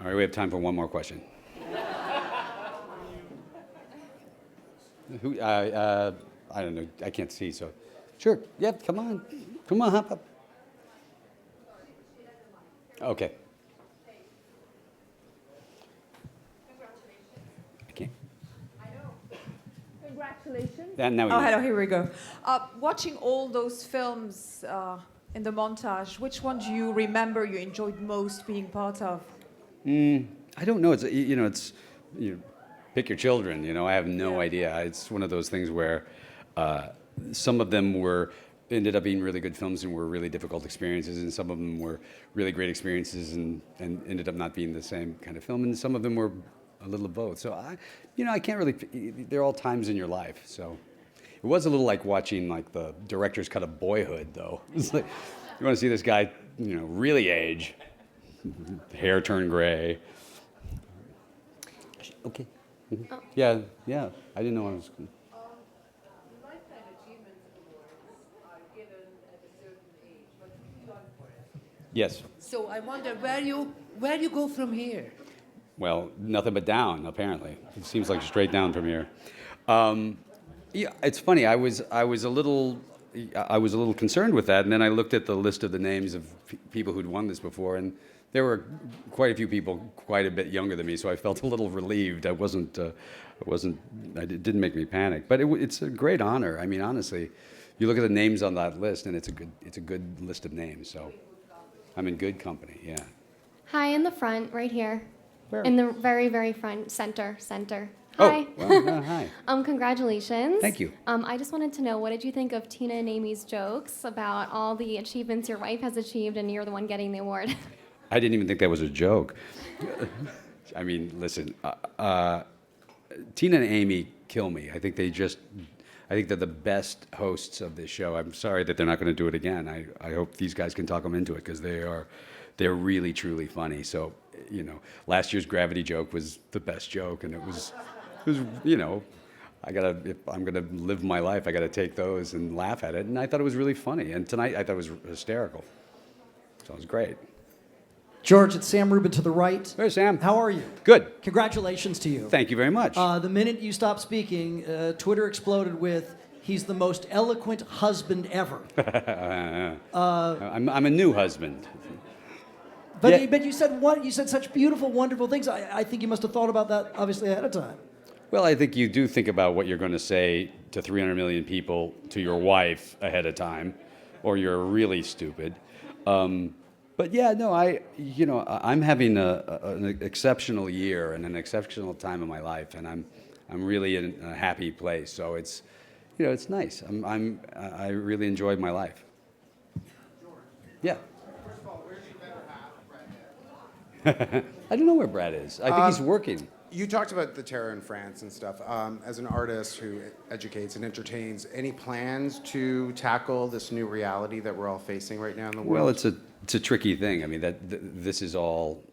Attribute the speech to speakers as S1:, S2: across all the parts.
S1: All right, we have time for one more question. Who? I don't know. I can't see, so. Sure. Yep. Come on. Come on. Hop up. Okay. I can't.
S2: Congratulations.
S1: And now we
S2: Oh,
S1: know.
S2: hello, here we go. Watching all those films in the montage, which one do you remember you enjoyed most being part of?
S1: I don't know. It's pick your children. I have no idea. It's one of those things where some of them ended up being really good films and were really difficult experiences, and some of them were really great experiences and ended up not being the same kind of film, and some of them were a little of both. So I can't really. They're all times in your life. So it was a little like watching like the director's cut of Boyhood, though. It's like you want to see this guy, really age, hair turn gray. Okay. Mm-hmm. Oh. Yeah. I didn't know I was.
S3: Lifetime Achievement Awards are given at a certain age, but you've gone for it.
S1: Yes.
S3: So I wonder where you go from here.
S1: Well, nothing but down. Apparently, it seems like straight down from here. Yeah, it's funny. I was a little concerned with that, and then I looked at the list of the names of people who'd won this before, and there were quite a few people quite a bit younger than me, so I felt a little relieved. It didn't make me panic, but it's a great honor. I mean, honestly, you look at the names on that list, and it's a good list of names. So I'm in good company. Yeah.
S4: Hi, in the front, right here.
S1: Where?
S4: In the very, very front, center.
S1: Oh,
S4: Hi.
S1: well, hi.
S4: Congratulations.
S1: Thank you.
S4: I just wanted to know, what did you think of Tina and Amy's jokes about all the achievements your wife has achieved and you're the one getting the award?
S1: I didn't even think that was a joke. I mean, listen, Tina and Amy kill me. I think they're the best hosts of this show. I'm sorry that they're not going to do it again. I hope these guys can talk them into it because they're really, truly funny. So, last year's Gravity joke was the best joke, and it was if I'm going to live my life, I got to take those and laugh at it. And I thought it was really funny. And tonight I thought it was hysterical. So it was great.
S5: George, it's Sam Rubin to the right.
S1: There's Sam.
S5: How are you?
S1: Good.
S5: Congratulations to you.
S1: Thank you very much.
S5: The minute you stopped speaking, Twitter exploded with, "He's the most eloquent husband ever."
S1: I'm a new husband.
S5: But,
S1: Yeah.
S5: but you said such beautiful, wonderful things. I think you must have thought about that, obviously, ahead of time.
S1: Well, I think you do think about what you're going to say to 300 million people, to your wife ahead of time, or you're really stupid. But yeah, no, I'm having an exceptional year and an exceptional time in my life, and I'm really in a happy place. So it's nice. I really enjoyed my life.
S6: George.
S1: Yeah.
S6: First of all, where's your better half, Brad?
S1: I don't know where Brad is. I think he's working.
S6: You talked about the terror in France and stuff. As an artist who educates and entertains, any plans to tackle this new reality that we're all facing right now in the world?
S1: Well, it's a tricky thing. I mean, this is all,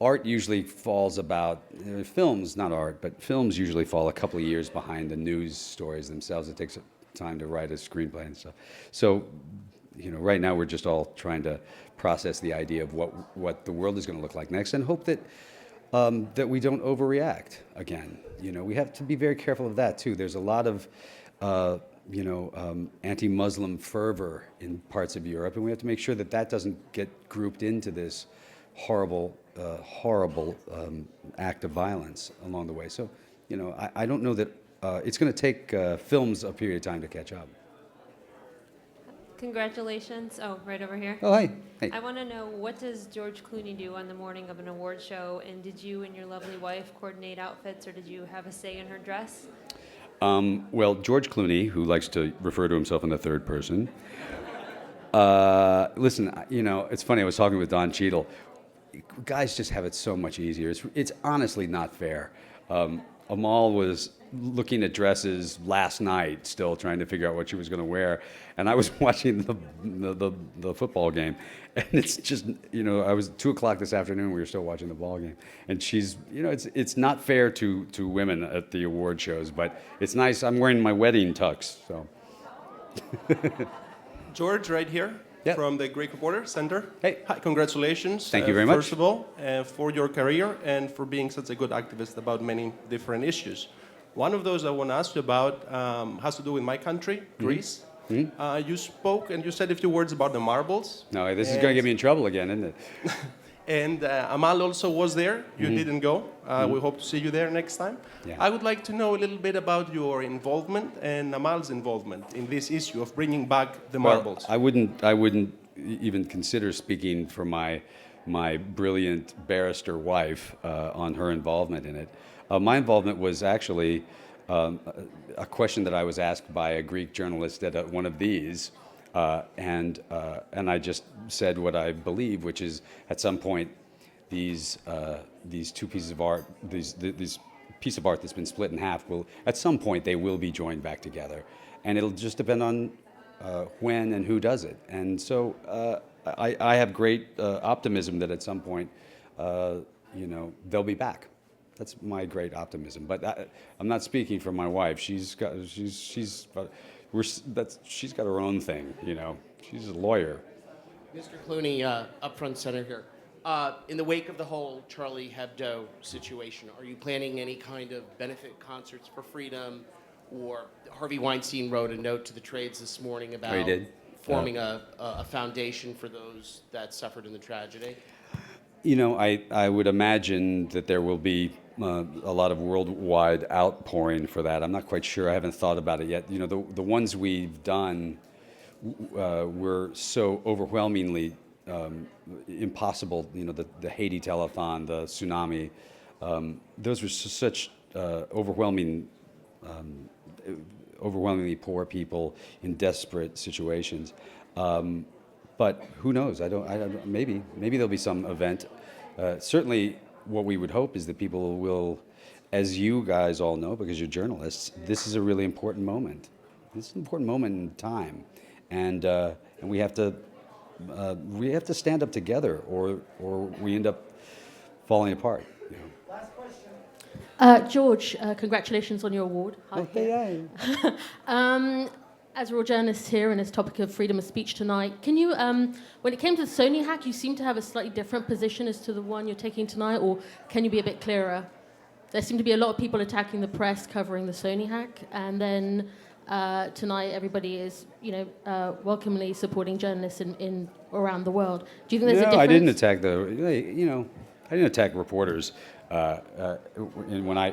S1: art usually falls about, films, not art, but films usually fall a couple of years behind the news stories themselves. It takes time to write a screenplay and stuff. So, right now we're just all trying to process the idea of what the world is going to look like next, and hope that we don't overreact again. We have to be very careful of that too. There's a lot of anti-Muslim fervor in parts of Europe, and we have to make sure that doesn't get grouped into this horrible act of violence along the way. So, I don't know that it's going to take films a period of time to catch up.
S7: Congratulations. Oh, right over here.
S1: Oh, hi. Hey.
S7: I want to know, what does George Clooney do on the morning of an award show? And did you and your lovely wife coordinate outfits, or did you have a say in her dress?
S1: Well, George Clooney, who likes to refer to himself in the third person. Listen, it's funny. I was talking with Don Cheadle. Guys just have it so much easier. It's honestly not fair. Amal was looking at dresses last night, still trying to figure out what she was going to wear, and I was watching the football game, and it's just, I was 2:00 this afternoon. We were still watching the ball game, and she's, it's not fair to women at the award shows, but it's nice. I'm wearing my wedding tux, so.
S8: George, right here.
S1: Yep.
S8: from the Greek Reporter Center.
S1: Hey.
S8: Hi, congratulations.
S1: Thank you very much.
S8: First of all, for your career and for being such a good activist about many different issues. One of those I want to ask you about has to do with my country, Greece. You spoke and you said a few words about the marbles.
S1: No, this is going to get me in trouble again, isn't it?
S8: And Amal also was there. You didn't go. We hope to see you there next time.
S1: Yeah.
S8: I would like to know a little bit about your involvement and Amal's involvement in this issue of bringing back the marbles.
S1: I wouldn't even consider speaking for my brilliant barrister wife on her involvement in it. My involvement was actually a question that I was asked by a Greek journalist at one of these, and I just said what I believe, which is at some point these two pieces of art, these piece of art that's been split in half, will at some point they will be joined back together, and it'll just depend on when and who does it. And so I have great optimism that at some point, they'll be back. That's my great optimism. But I'm not speaking for my wife. She's got her own thing. She's a lawyer.
S9: Mr. Clooney, up front center here. In the wake of the whole Charlie Hebdo situation, are you planning any kind of benefit concerts for freedom? Or Harvey Weinstein wrote a note to the trades this morning about
S1: he did?
S9: forming a foundation for those that suffered in the tragedy.
S1: I would imagine that there will be a lot of worldwide outpouring for that. I'm not quite sure. I haven't thought about it yet. The ones we've done were so overwhelmingly impossible. The Haiti telethon, the tsunami. Those were such overwhelmingly poor people in desperate situations. But who knows? I don't. Maybe there'll be some event. Certainly, what we would hope is that people will, as you guys all know, because you're journalists, this is a really important moment. This is an important moment in time, and we have to stand up together, or we end up falling apart.
S10: Last question. George, congratulations on your award. Hi.
S1: Okay.
S10: As we're all journalists here and this topic of freedom of speech tonight, can you, when it came to the Sony hack, you seem to have a slightly different position as to the one you're taking tonight, or can you be a bit clearer? There seem to be a lot of people attacking the press covering the Sony hack, and then tonight everybody is, welcomingly supporting journalists in around the world. Do you think there's a difference?
S1: I didn't attack I didn't attack reporters. And when I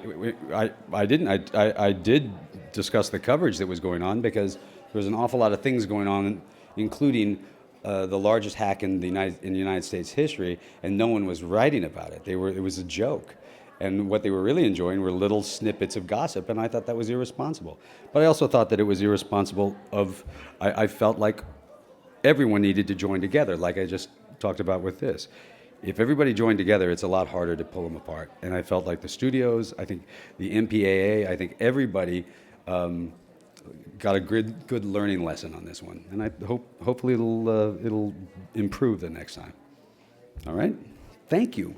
S1: did discuss the coverage that was going on, because there was an awful lot of things going on, including the largest hack in the United States history, and no one was writing about it. It was a joke. And what they were really enjoying were little snippets of gossip, and I thought that was irresponsible. But I also thought that it was irresponsible I felt like everyone needed to join together, like I just talked about with this. If everybody joined together, it's a lot harder to pull them apart. And I felt like the studios, I think the MPAA, I think everybody got a good learning lesson on this one. And I hopefully it'll improve the next time. All right? Thank you.